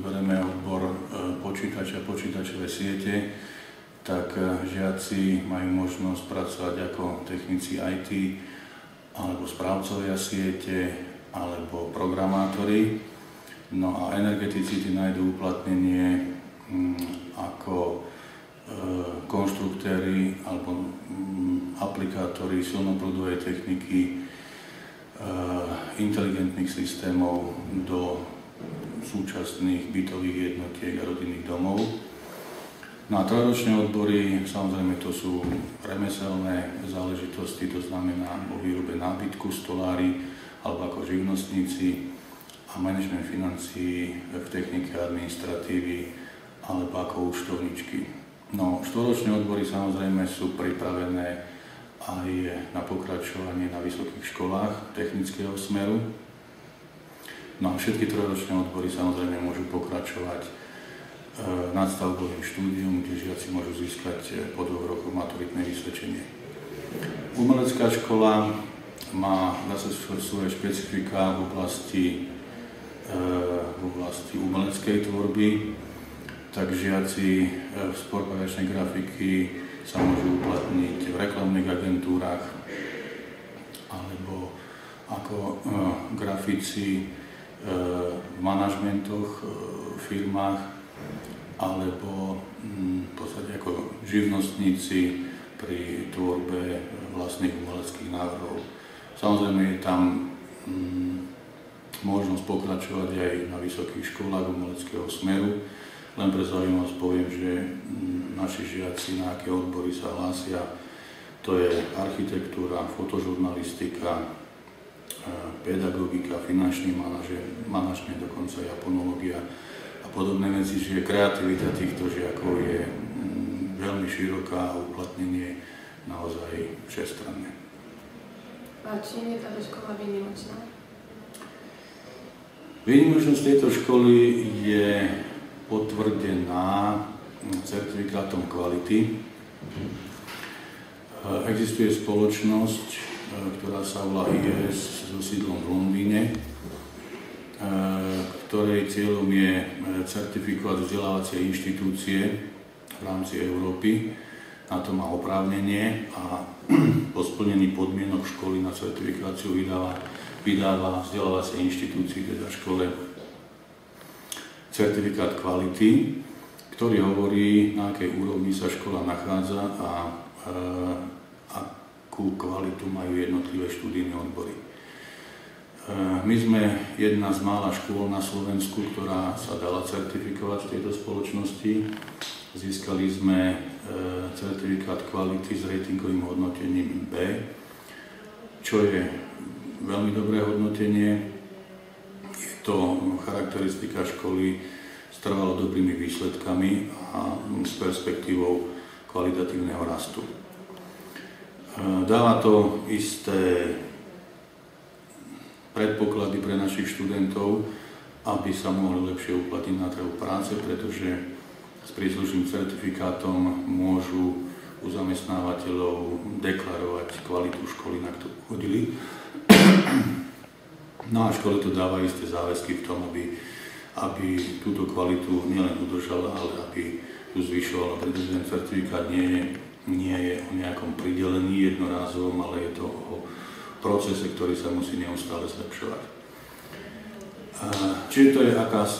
bereme odbor počítače a počítačové siete, tak žiaci majú možnosť pracovať ako technici IT, alebo správcovia siete, alebo programátori. No a energetici nájdú uplatnenie ako konštruktéri alebo aplikátori silnoprúdovej techniky, inteligentných systémov do súčasných bytových jednotiek a rodinných domov. No a trojročné odbory, samozrejme to sú remeselné záležitosti, to znamená vo výrobe nábytku, stolári alebo ako živnostníci a manažment financií v technike administratívy alebo ako účtovníčky. No, štvoročné odbory samozrejme sú pripravené aj na pokračovanie na vysokých školách technického smeru. No a všetky trojročné odbory samozrejme môžu pokračovať nadstavbovým štúdium, kde žiaci môžu získať po 2 rokoch maturitné vysvedčenie. Umelecká škola má zase svoje špecifika v oblasti umeleckej tvorby, tak žiaci v propagačnej grafiky sa môžu uplatniť v reklamných agentúrach alebo ako grafici v manažmentoch, firmách alebo v podstate ako živnostníci pri tvorbe vlastných umeleckých návrhov. Samozrejme je tam možnosť pokračovať aj na vysokých školách umeleckého smeru. Len pre zaujímavosť poviem, že naši žiaci na aké odbory sa hlásia, to je architektúra, fotožurnalistika, pedagogika, finančný manažment, dokonca japonológia a podobné veci, že kreativita týchto žiakov je veľmi široká a uplatnenie naozaj všestranné. A čím je táto škola výnimočná? Výnimočnosť tejto školy je potvrdená certifikátom kvality. Existuje spoločnosť, ktorá sa volá IES so sídlom v Londýne, ktorej cieľom je certifikovať vzdelávacie inštitúcie v rámci Európy. Na to má oprávnenie a po splnení podmienok školy na certifikáciu vydáva vzdelávacie inštitúcii, teda škole, certifikát kvality, ktorý hovorí, na akej úrovni sa škola nachádza a akú kvalitu majú jednotlivé študijné odbory. My sme jedna z mála škôl na Slovensku, ktorá sa dala certifikovať v tejto spoločnosti. Získali sme certifikát kvality s ratingovým hodnotením B, čo je veľmi dobré hodnotenie. Je to charakteristika školy s trvalo dobrými výsledkami a s perspektívou kvalitatívneho rastu. Dáva to isté predpoklady pre našich študentov, aby sa mohli lepšie uplatniť na trhu práce, pretože s príslušným certifikátom môžu u zamestnávateľov deklarovať kvalitu školy, na ktorú chodili. No a škole to dáva isté záväzky v tom, aby túto kvalitu nielen udržala, ale aby tu zvyšovala, pretože ten certifikát nie je o nejakom pridelení jednorázovom, ale je to o procese, ktorý sa musí neustále zlepšovať. Čiže to je akási